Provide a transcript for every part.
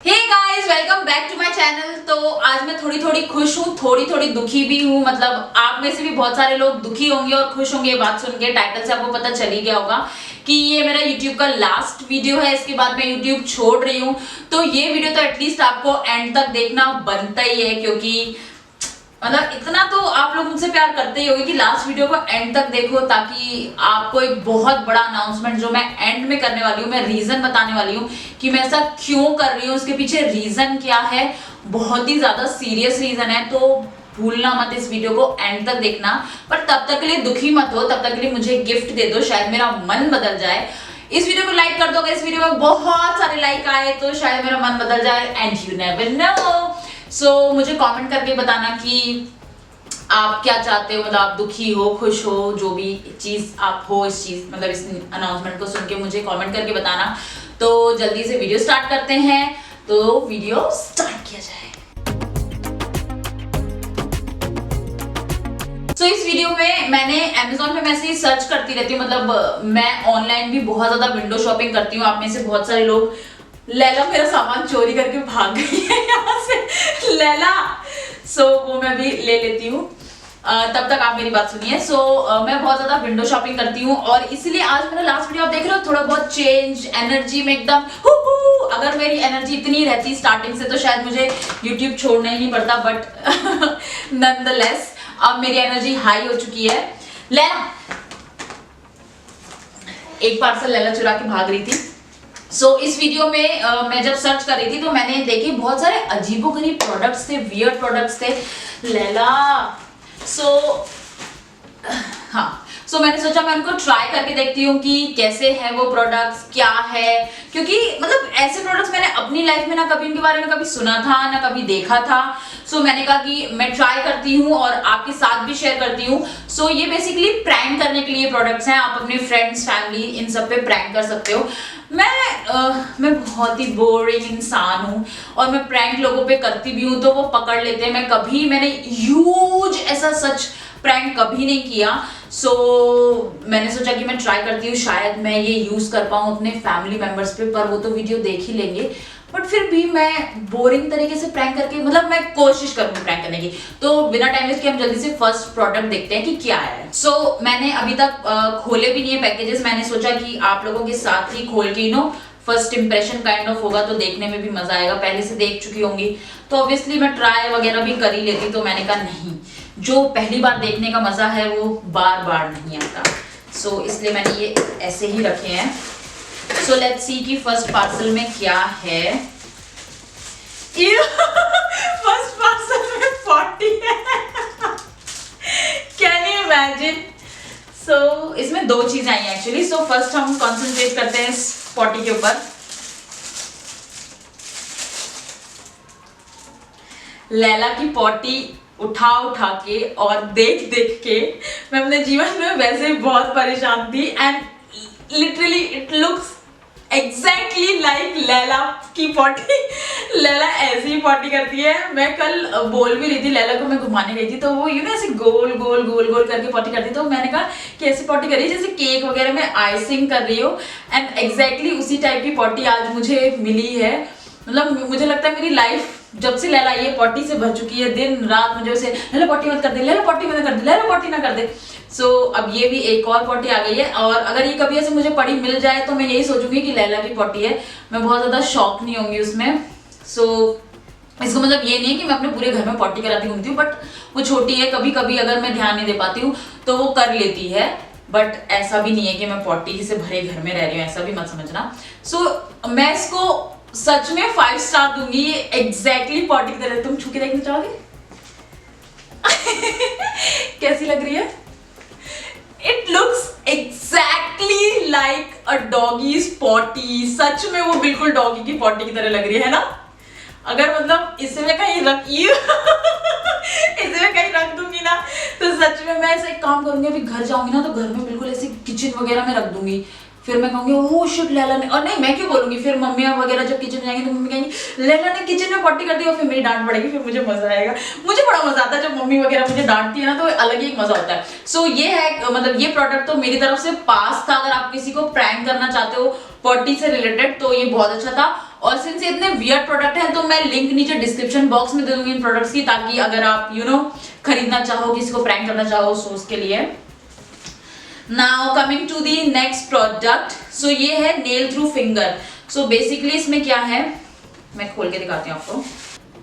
Hey guys, welcome back to my channel. तो आज मैं थोड़ी थोड़ी खुश हूँ, थोड़ी थोड़ी दुखी भी हूँ। मतलब आप में से भी बहुत सारे लोग दुखी होंगे और खुश होंगे। ये बात सुन के टाइटल से आपको पता चल ही गया होगा कि ये मेरा YouTube का लास्ट वीडियो है। इसके बाद मैं YouTube छोड़ रही हूँ। तो ये वीडियो तो एटलीस्ट आपको एंड तक देखना बनता ही है, क्योंकि मतलब इतना तो आप लोग मुझसे प्यार करते ही होंगे कि लास्ट वीडियो को एंड तक देखो, ताकि आपको एक बहुत बड़ा अनाउंसमेंट जो मैं एंड में करने वाली हूँ, मैं रीजन बताने वाली हूँ कि मैं ऐसा क्यों कर रही हूँ, उसके पीछे रीजन क्या है। बहुत ही ज्यादा सीरियस रीजन है, तो भूलना मत इस वीडियो को एंड तक देखना। पर तब तक के लिए दुखी मत हो, तब तक के लिए मुझे गिफ्ट दे दो, शायद मेरा मन बदल जाए। इस वीडियो को लाइक कर दोगे, इस वीडियो में बहुत सारे लाइक आए तो शायद मेरा मन बदल जाए, एंड यू नेवर नो। सो मुझे कमेंट करके बताना कि आप क्या चाहते हो। मतलब आप दुखी हो, खुश हो, जो भी चीज आप हो, इस चीज मतलब इस अनाउंसमेंट को सुन के मुझे कमेंट करके बताना। तो जल्दी से वीडियो स्टार्ट करते हैं। तो वीडियो स्टार्ट किया जाए। तो इस वीडियो में मैंने Amazon पे मैसे ही सर्च करती रहती हूँ। मतलब मैं ऑनलाइन भी बहुत ज्यादा विंडो शॉपिंग करती हूँ। आप में से बहुत सारे लोग, लैला मेरा सामान चोरी करके भाग गई है यहाँ से, लैला। वो मैं भी ले लेती हूँ। तब तक आप मेरी बात सुनिए। मैं बहुत ज्यादा विंडो शॉपिंग करती हूँ और इसलिए आज मेरा लास्ट वीडियो आप देख रहे हो, थोड़ा बहुत चेंज एनर्जी में एकदम अगर मेरी एनर्जी इतनी रहती स्टार्टिंग से तो शायद मुझे YouTube छोड़ना ही नहीं पड़ता। बट नॉनदलेस अब मेरी एनर्जी हाई हो चुकी है। लैला, एक पार्सल लैला चुरा के भाग रही थी। इस वीडियो में मैं जब सर्च कर रही थी तो मैंने देखे बहुत सारे अजीबोगरीब प्रोडक्ट्स थे, वियर्ड प्रोडक्ट्स थे लैला। मैंने सोचा मैं उनको ट्राई करके देखती हूँ कि कैसे है वो प्रोडक्ट्स, क्या है। क्योंकि मतलब ऐसे प्रोडक्ट्स मैंने अपनी लाइफ में ना कभी इनके बारे में कभी सुना था ना कभी देखा था। मैंने कहा कि मैं ट्राई करती हूँ और आपके साथ भी शेयर करती हूँ। ये बेसिकली प्रैंक करने के लिए प्रोडक्ट्स हैं। आप अपने फ्रेंड्स, फैमिली, इन सब पे प्रैंक कर सकते हो। मैं बहुत ही बोरिंग इंसान हूँ और मैं प्रैंक लोगों पे करती भी हूँ तो वो पकड़ लेते हैं। मैंने ह्यूज ऐसा सच प्रैंक कभी नहीं किया। मैंने सोचा कि मैं ट्राई करती हूँ, शायद मैं ये यूज कर पाऊँ अपने फैमिली मेंबर्स पे। पर वो तो वीडियो देख ही लेंगे, बट फिर भी मैं बोरिंग तरीके से प्रैंक करके, मतलब मैं कोशिश करूंगी प्रैंक करने की। तो बिना टाइम वेस्ट किए हम जल्दी से फर्स्ट प्रोडक्ट देखते हैं कि क्या है। मैंने अभी तक खोले भी नहीं है पैकेजेस। मैंने सोचा कि आप लोगों के साथ ही खोल के फर्स्ट इंप्रेशन काइंड ऑफ होगा तो देखने में भी मजा आएगा। पहले से देख चुकी होंगी तो ऑब्वियसली मैं ट्राई वगैरह भी कर ही लेती। तो मैंने कहा नहीं, जो पहली बार देखने का मजा है वो बार बार नहीं आता। इसलिए मैंने ये ऐसे ही रखे हैं। लेट्स सी कि फर्स्ट पार्सल में क्या है। फर्स्ट पार्सल में 40 है। Can you imagine? इसमें दो चीजें आई हैं एक्चुअली। फर्स्ट हम कंसंट्रेट करते हैं 40 के ऊपर। लैला की पॉटी उठा उठा के और देख देख के मैं अपने जीवन में वैसे ही बहुत परेशान थी। And literally it looks exactly like Laila की पॉटी। लैला ऐसी ही पॉटी करती है। मैं कल बोल भी रही थी, लैला को मैं घुमाने गई थी तो वो ऐसे गोल गोल गोल गोल करके पॉटी करती। तो मैंने कहा कि ऐसी पॉटी कर रही है जैसे केक वगैरह में आइसिंग कर रही हो। एंड एग्जैक्टली उसी टाइप की पॉटी आज मुझे मिली है। मतलब मुझे लगता है मेरी लाइफ जब से लैला ये पॉटी से भर चुकी है। दिन रात मुझे उसे लैला पॉटी मत कर दे, लैला पॉटी मत कर दे, लैला पॉटी ना कर दे। अब ये भी एक और पॉटी आ गई है। और अगर ये कभी ऐसे मुझे पड़ी मिल जाए तो मैं यही सोचूंगी कि लैला की पॉटी है। मैं बहुत ज्यादा शॉक नहीं होंगी उसमें। इसको मतलब ये नहीं है कि मैं अपने पूरे घर में पॉटी कराती घूमती हूँ, बट वो छोटी है, कभी कभी अगर मैं ध्यान नहीं दे पाती हूँ तो वो कर लेती है। बट ऐसा भी नहीं है कि मैं पॉटी से भरे घर में रह रही हूँ, ऐसा भी मत समझना। मैं इसको सच में 5 स्टार दूंगी। एग्जैक्टली पॉटी की तरह। तुम छू के देखना चाहोगे? कैसी लग रही है? It looks exactly like a doggy's potty. सच में वो बिल्कुल डॉगी की पॉटी की तरह लग रही है ना। अगर मतलब इसे मैं कहीं रख दूंगी ना तो सच में मैं ऐसे एक काम करूंगी। अभी घर जाऊंगी ना तो घर में बिल्कुल ऐसे किचन वगैरह में रख दूंगी। फिर मैं कहूंगी ओह शिट लैला ने, और नहीं मैं क्यों बोलूंगी, फिर मम्मी वगैरह जब किचन में जाएंगी तो मम्मी कहेंगी लैला ने किचन में पॉटी कर दी, और फिर मेरी डांट पड़ेगी। फिर मुझे मजा आएगा। मुझे बड़ा मजा आता है जब मम्मी वगैरह मुझे डांटती है ना, तो अलग ही एक मजा होता है। ये है मतलब ये प्रोडक्ट तो मेरी तरफ से पास था। अगर आप किसी को प्रैंक करना चाहते हो पॉटी से रिलेटेड तो ये बहुत अच्छा था। और सिंस ये इतने वियर्ड प्रोडक्ट हैं तो मैं लिंक नीचे डिस्क्रिप्शन बॉक्स में दे दूंगी इन प्रोडक्ट्स की, ताकि अगर आप खरीदना चाहो, किसी को प्रैंक करना चाहो सो उसके लिए। Now coming to the next product, so ये है nail through finger. So basically इसमें क्या है, मैं खोल के दिखाती हूँ आपको।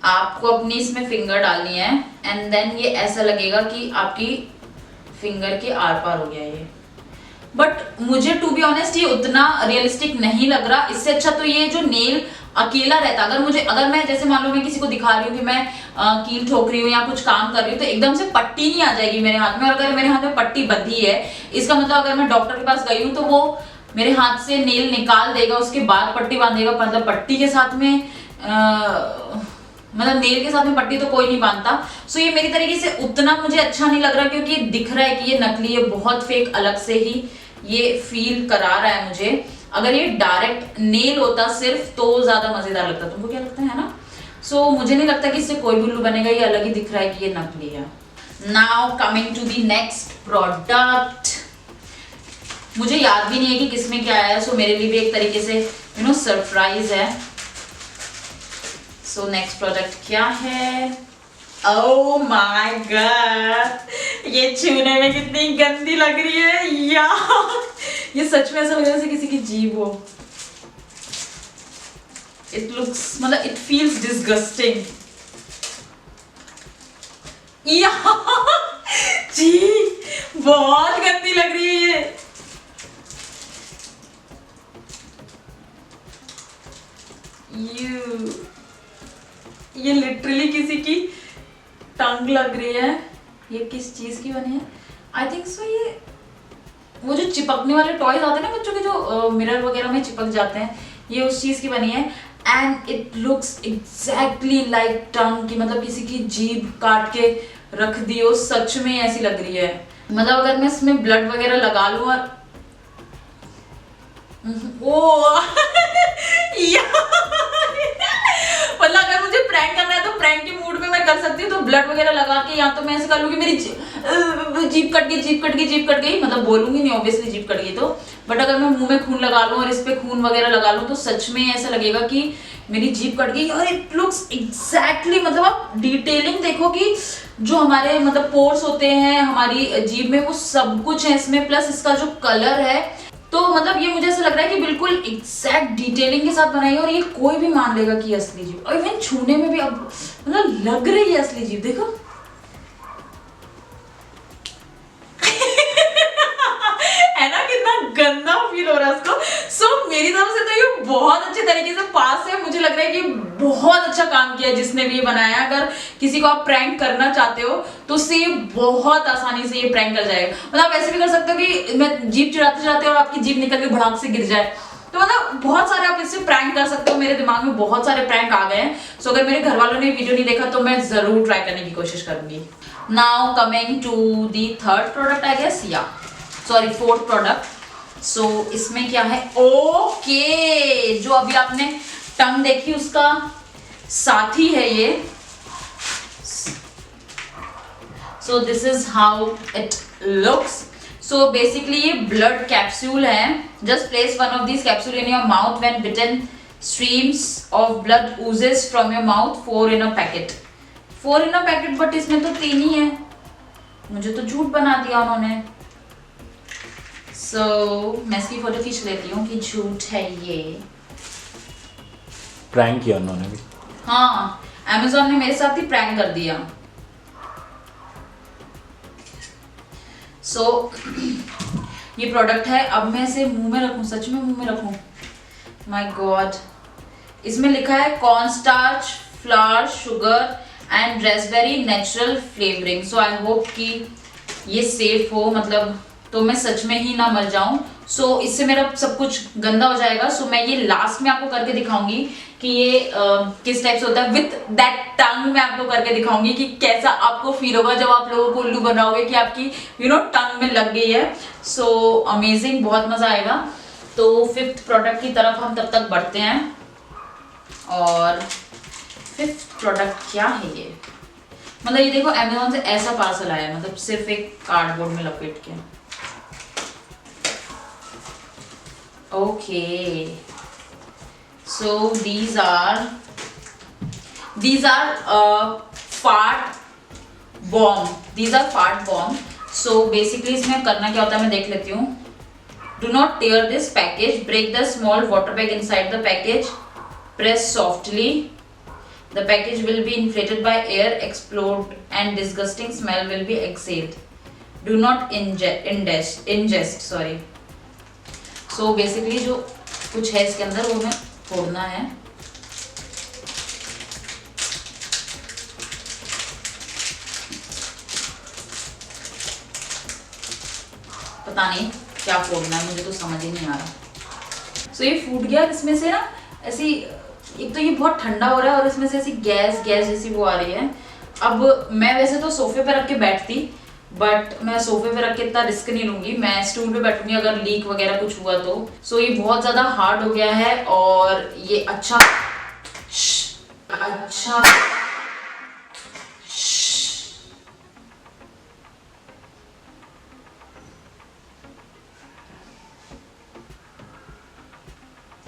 आपको अपनी इसमें फिंगर डालनी है एंड देन ये ऐसा लगेगा कि आपकी फिंगर के आर पार हो गया ये। बट मुझे टू बी ऑनेस्ट ये उतना रियलिस्टिक नहीं लग रहा। इससे अच्छा तो ये जो नेल अकेला रहता, अगर मैं जैसे मान लो मैं किसी को दिखा रही हूँ कि मैं कील ठोक रही हूँ या कुछ काम कर रही हूँ, तो एकदम से पट्टी नहीं आ जाएगी मेरे हाथ में। और अगर मेरे हाथ में पट्टी बंधी है, इसका मतलब अगर मैं डॉक्टर के पास गई हूँ तो वो मेरे हाथ से नेल निकाल देगा, उसके बाद पट्टी बांधेगा। मतलब पट्टी के साथ में मतलब नेल के साथ में पट्टी तो कोई नहीं बांधता। सो ये मेरी तरीके से उतना मुझे अच्छा नहीं लग रहा, क्योंकि दिख रहा है कि ये नकली है, बहुत फेक अलग से ही ये फील करा रहा है मुझे। अगर ये डायरेक्ट नेल होता सिर्फ तो ज्यादा मजेदार लगता। तुमको क्या लगता है ना? सो मुझे नहीं लगता कि इससे कोई भी उल्लू बनेगा, ये अलग ही दिख रहा है कि ये नकली है। Now coming to the next product, मुझे याद भी नहीं है कि किसमें क्या है, सो मेरे लिए भी एक तरीके से सरप्राइज है। सो नेक्स्ट प्रोडक्ट क्या है? ओह माय गॉड, ये छूने में कितनी गंदी लग रही है यार। ये सच में ऐसा लग रहा है जैसे किसी की जीभ हो। इट लुक्स मतलब इट फील्स डिस्गस्टिंग यार। जी बहुत गंदी लग रही है ये। ये लिटरली किसी की टंग लग रही है। ये किस चीज की बनी है? आई थिंक सो ये वो जो चिपकने वाले टॉयज आते हैं ना बच्चों के, जो मिरर वगैरह में चिपक जाते हैं, ये उस चीज की बनी है। And it looks exactly like टंग की, मतलब किसी की जीभ काट के रख दी हो, सच में ऐसी लग रही है। मतलब अगर मैं इसमें ब्लड वगैरह लगा लूं और मतलब अगर मुझे प्रैंक करना है तो प्रैंक के मूड में मैं कर सकती हूँ। तो ब्लड वगैरह लगा के या तो मैं ऐसे कर लूंगी मेरी जीभ कट गई, मतलब बोलूंगी नहीं ऑब्वियसली जीभ कट गई तो। बट अगर मैं मुंह में खून लगा लूं और इस पे खून वगैरह लगा लूं तो सच में ऐसा लगेगा कि मेरी जीभ कट गई। और इट लुक्स एग्जैक्टली, मतलब आप डिटेलिंग देखो कि जो हमारे मतलब पोर्स होते हैं हमारी जीभ में, वो सब कुछ है इसमें, प्लस इसका जो कलर है, तो मतलब ये मुझे ऐसा लग रहा है कि बिल्कुल एग्जैक्ट डिटेलिंग के साथ बनाई है। और ये कोई भी मान लेगा कि असली जीभ, और इवन छूने में भी अब मतलब लग रही है असली जीभ। देखो है ना, कितना गंदा फील हो रहा है उसको। सो मेरी तरफ से तो ये बहुत अच्छे तरीके से पास है। मुझे लग रहा है कि बहुत अच्छा काम किया जिसने भी ये बनाया। अगर किसी को आप प्रैंक करना चाहते हो तो उससे ये बहुत आसानी से ये प्रैंक कर जाएगा। मतलब आप ऐसे भी कर सकते हो कि मैं जीभ चिढ़ाते चिढ़ाते और आपकी जीभ निकल के भड़ाक से गिर जाए। तो मतलब बहुत सारे आप इससे प्रैंक कर सकते हो। मेरे दिमाग में बहुत सारे प्रैंक आ गए हैं। सो अगर मेरे घर वालों ने वीडियो नहीं देखा तो मैं जरूर ट्राई करने की कोशिश करूंगी। Now coming to the third product, I guess, या सॉरी फोर्थ प्रोडक्ट। सो इसमें क्या है? ओके, जो अभी आपने टंग देखी उसका साथी है ये। So this is how it looks. So basically ये ब्लड कैप्सूल है। Just place one of this capsule in your mouth when bitten, streams of blood oozes from your mouth, 4 in a packet। 4 in a packet, but इसमें तो 3 ही है। मुझे तो झूठ बना दिया उन्होंने। मैं इसकी फोटो खींच लेती हूँ कि झूठ है ये। प्रैंक किया उन्होंने भी। हाँ, Amazon ने मेरे साथ ही प्रैंक कर दिया। ये प्रोडक्ट है। अब मैं इसे मुंह में रखूं, सच में मुंह में रखूं? माय गॉड, इसमें लिखा है corn starch, flower, sugar and Raspberry natural flavouring. So I hope कि ये सेफ हो, मतलब तो मैं सच में ही ना मर जाऊं। इससे मेरा सब कुछ गंदा हो जाएगा। मैं ये लास्ट में आपको करके दिखाऊंगी कि ये किस टाइप से होता है। विथ दैट टंग मैं आपको करके दिखाऊंगी कि कैसा आपको फील होगा जब आप लोगों को उल्लू बनाओगे कि आपकी टंग में लग गई है। अमेजिंग, बहुत मजा आएगा। तो फिफ्थ प्रोडक्ट की तरफ हम तब तक बढ़ते हैं। और फिफ्थ प्रोडक्ट क्या है ये? मतलब ये देखो, Amazon से ऐसा पार्सल आया है, मतलब सिर्फ एक कार्डबोर्ड में लपेट के। Okay, So these are fart bomb. These are fart bomb. So basically इसमें करना क्या होता है मैं देख लेती हूँ. Do not tear this package. Break the small water bag inside the package. Press softly. The package will be inflated by air, explode, and disgusting smell will be exhaled. Do not ingest. Sorry. So basically जो कुछ है इसके अंदर वो हमें फोड़ना है. पता नहीं क्या फोड़ना है, मुझे तो समझ ही नहीं आ रहा. So ये फूट गया. इसमें से ना ऐसी, एक तो ये बहुत ठंडा हो रहा है और इसमें से ऐसी गैस जैसी वो आ रही है. अब मैं वैसे तो सोफे पे रख के बैठती, बट मैं सोफे पे रख के इतना रिस्क नहीं लूंगी. मैं स्टूल पे बैठूंगी अगर लीक वगैरह कुछ हुआ तो. सो ये बहुत ज्यादा हार्ड हो गया है और ये अच्छा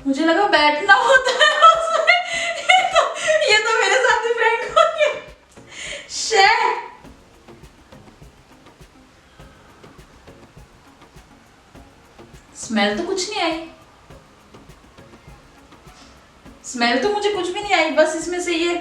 मुझे लगा बैठना होता है उसमें. ये तो मेरे साथ ही फ्रेंड हो गया. स्मेल तो कुछ नहीं आई. स्मेल तो मुझे कुछ भी नहीं आई, बस इसमें से ये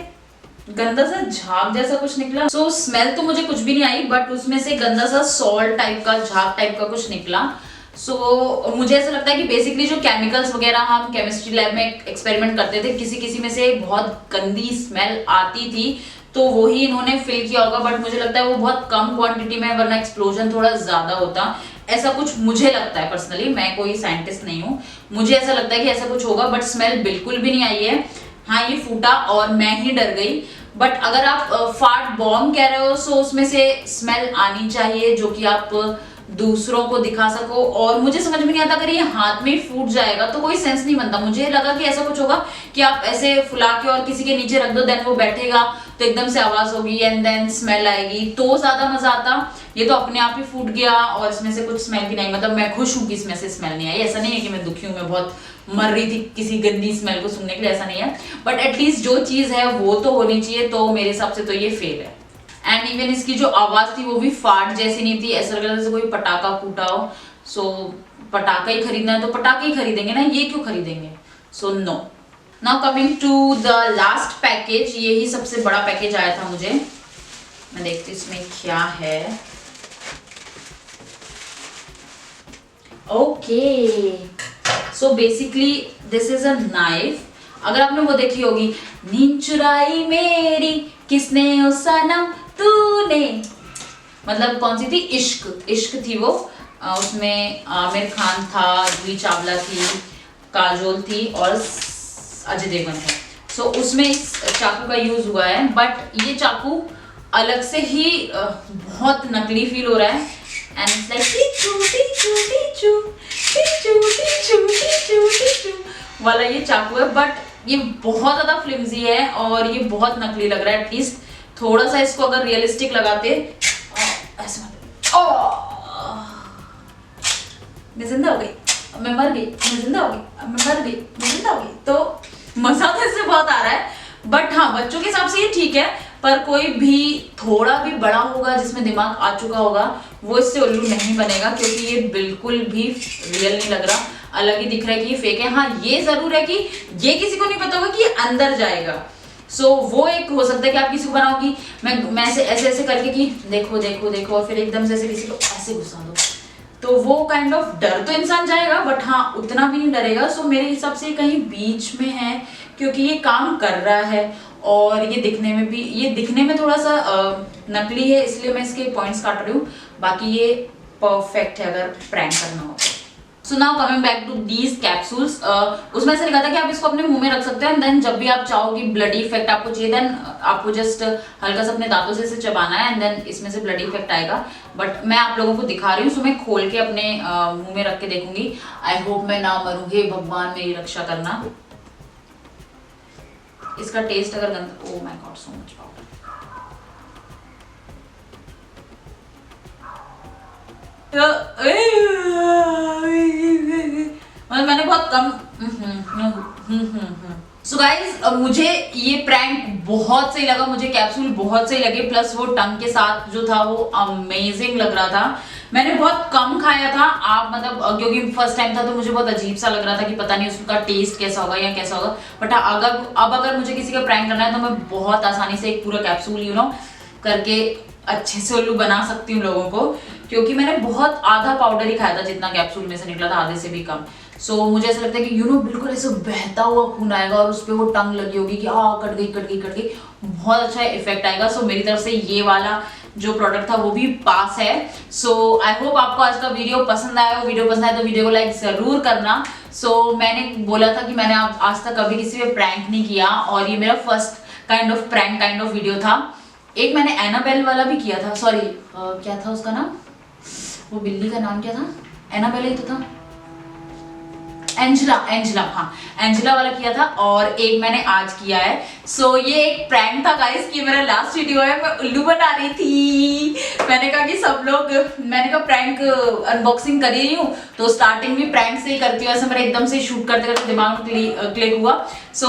गंदा सा झाग जैसा कुछ निकला. सो स्मेल तो मुझे कुछ भी नहीं आई, बट उसमें से गंदा सा सॉल्ट टाइप का, झाग टाइप का कुछ निकला. सो मुझे ऐसा लगता है कि बेसिकली जो केमिकल्स वगैरह हम केमिस्ट्री लैब में एक्सपेरिमेंट करते थे, किसी में से बहुत गंदी स्मेल आती थी, तो वही इन्होंने फिल किया होगा. बट मुझे लगता है वो बहुत कम क्वांटिटी में, वरना एक्सप्लोजन थोड़ा ज्यादा होता. ऐसा कुछ मुझे लगता है पर्सनली. मैं कोई साइंटिस्ट नहीं हूँ, मुझे ऐसा लगता है कि ऐसा कुछ होगा. बट स्मेल बिल्कुल भी नहीं आई है. हाँ, ये फूटा और मैं ही डर गई. बट अगर आप फार्ट बॉम्ब कह रहे हो, सो उसमें से स्मेल आनी चाहिए जो कि आप दूसरों को दिखा सको. और मुझे समझ में नहीं आता, अगर ये हाथ में फूट जाएगा तो कोई सेंस नहीं बनता. मुझे लगा कि ऐसा कुछ होगा कि आप ऐसे फुला के और किसी के नीचे रख दो, देन वो बैठेगा तो एकदम से आवाज होगी एंड देन स्मेल आएगी, तो ज्यादा मजा आता. ये तो अपने आप ही फूट गया और इसमें से कुछ स्मेल भी नहीं. मतलब मैं खुश हूँ कि इसमें से स्मेल नहीं आई. ऐसा नहीं है कि मैं दुखी हूँ, मैं बहुत मर रही थी किसी गंदी स्मेल को सुनने के लिए, ऐसा नहीं है. बट एटलीस्ट जो चीज है वो तो होनी चाहिए. तो मेरे हिसाब से तो ये फेल है. एंड इवन इसकी जो आवाज थी वो भी फाट जैसी नहीं थी, ऐसा लग रहा था जैसे कोई पटाखा फूटा हो. सो पटाखा ही खरीदना है तो पटाखे ही खरीदेंगे ना, ये क्यों खरीदेंगे. So no. Now coming to the last package. ये ही सबसे बड़ा पैकेज आया था मुझे. मैं देखती हूँ इसमें क्या है. Okay, so basically this is a knife. अगर आपने वो देखी होगी, नींद चुराई मेरी किसने ओ सनम तूने, मतलब कौन सी थी, इश्क थी वो. उसमें आमिर खान था, जूही चावला थी, काजोल थी और अजय देवगन था. सो उसमें इस चाकू का यूज हुआ है. बट ये चाकू अलग से ही बहुत नकली फील हो रहा है. एंड इट्स लाइक वाला ये चाकू है. बट ये बहुत ज्यादा फ्लिमजी है और ये बहुत नकली लग रहा है. एटलीस्ट थोड़ा सा इसको अगर रियलिस्टिक लगाते, ऐसे मैं जिंदा हो गई, मैं मर गई, मैं जिंदा हो गई, मैं मर गई, मैं जिंदा हो गई, तो मजा तो इससे बहुत आ रहा है. बट हाँ, बच्चों के हिसाब से ये ठीक है. पर कोई भी थोड़ा भी बड़ा होगा जिसमें दिमाग आ चुका होगा, वो इससे उल्लू नहीं बनेगा, क्योंकि ये बिल्कुल भी रियल नहीं लग रहा. अलग ही दिख रहा है कि ये फेक है. हाँ, ये जरूर है कि ये किसी को नहीं पता होगा कि ये अंदर जाएगा. सो वो एक हो सकता है कि आप किसी को बनाओ कि मैं ऐसे करके कि देखो देखो देखो, और फिर एकदम से ऐसे किसी को ऐसे घुसा दो, तो वो काइंड ऑफ डर तो इंसान जाएगा, बट हाँ उतना भी नहीं डरेगा. सो मेरे हिसाब से कहीं बीच में है, क्योंकि ये काम कर रहा है और ये दिखने में थोड़ा सा नकली है, इसलिए मैं इसके पॉइंट्स काट रही हूँ. बाकी ये परफेक्ट है अगर प्रैंक करना हो. So now coming back to these capsules. उसमें से लिखा था कि आप इसको अपने मुंह में रख सकते हो एंड देन जब भी आप चाहो कि ब्लडी इफेक्ट आपको चाहिए, देन आपको जस्ट हल्का सा अपने दांतों से इसे चबाना है एंड देन इसमें से ब्लडी इफेक्ट आएगा. बट मैं आप लोगों को दिखा रही हूँ, सो मैं खोल के अपने मुंह में रख के देखूंगी. आई होप मैं ना मरूं. हे भगवान मेरी रक्षा करना. इसका टेस्ट अगर गंदा, oh my God, so much powder. मतलब मैंने बहुत कम सो गाइज मुझे ये प्रैंक बहुत सही लगा, मुझे कैप्सूल बहुत सही लगे, प्लस वो टंग के साथ जो था वो अमेजिंग लग रहा था। मैंने बहुत कम खाया था, आप मतलब क्योंकि फर्स्ट टाइम था तो मुझे बहुत अजीब सा लग रहा था कि पता नहीं उसका टेस्ट कैसा होगा या कैसा होगा। बट अगर मुझे किसी का प्रैंक करना है तो मैं बहुत आसानी से एक पूरा कैप्सूल करके अच्छे से उल्लू बना सकती हूँ लोगों को, क्योंकि मैंने बहुत आधा पाउडर ही खाया था जितना कैप्सूल में से निकला था, आधे से भी कम। मुझे ऐसा लगता है कि बिल्कुल ऐसे बहता हुआ खून आएगा और उस पर वो टंग लगी होगी कि कट गई, बहुत अच्छा इफेक्ट आएगा। मेरी तरफ से ये वाला जो प्रोडक्ट था वो भी पास है। आई होप आपको आज का वीडियो पसंद आया हो। वीडियो पसंद आया तो वीडियो को लाइक जरूर करना। मैंने बोला था कि मैंने आज तक कभी किसी पे प्रैंक नहीं किया और ये मेरा फर्स्ट काइंड ऑफ वीडियो था। एक मैंने एनाबेल वाला भी किया था, सॉरी क्या था उसका नाम, वो बिल्ली का नाम क्या था, एनाबेल ही तो था, एंजेला, हाँ एंजेला वाला किया था और एक मैंने आज किया है। ये एक प्रैंक था गाइस कि मेरा लास्ट वीडियो है, मैं उल्लू बना रही थी। मैंने कहा कि सब लोग, मैंने कहा प्रैंक अनबॉक्सिंग कर रही हूँ तो स्टार्टिंग भी प्रैंक से ही करती हूँ, ऐसे मेरे एकदम से शूट करते करते दिमाग में क्लिक हुआ।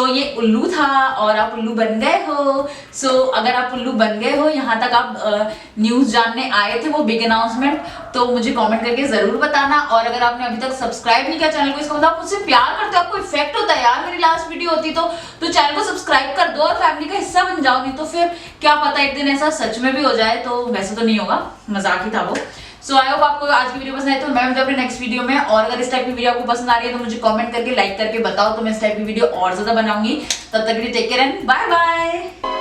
ये उल्लू था और आप उल्लू बन गए हो। अगर आप उल्लू बन गए हो, यहाँ तक आप न्यूज जानने आए थे, वो बिग अनाउंसमेंट, तो मुझे कमेंट करके जरूर बताना। और अगर आपने अभी तक सब्सक्राइब नहीं किया चैनल को, इसका मतलब आप मुझसे प्यार करते हो, आपको इफेक्ट होता है यार मेरी लास्ट वीडियो होती तो चैनल को सब्सक्राइब कर दो और फैमिली का हिस्सा बन जाओ, नहीं तो फिर क्या पता एक दिन ऐसा सच में भी हो जाए। तो वैसे तो नहीं होगा, मजाक ही था वो। आई होप आपको आज की वीडियो पसंद आई, तो मैं मिलती हूं अपने नेक्स्ट वीडियो में। और अगर इस टाइप की वीडियो आपको पसंद आ रही है तो मुझे कमेंट करके लाइक करके बताओ, तो मैं इस टाइप की वीडियो और ज्यादा बनाऊंगी। तब तक के लिए take care and bye bye.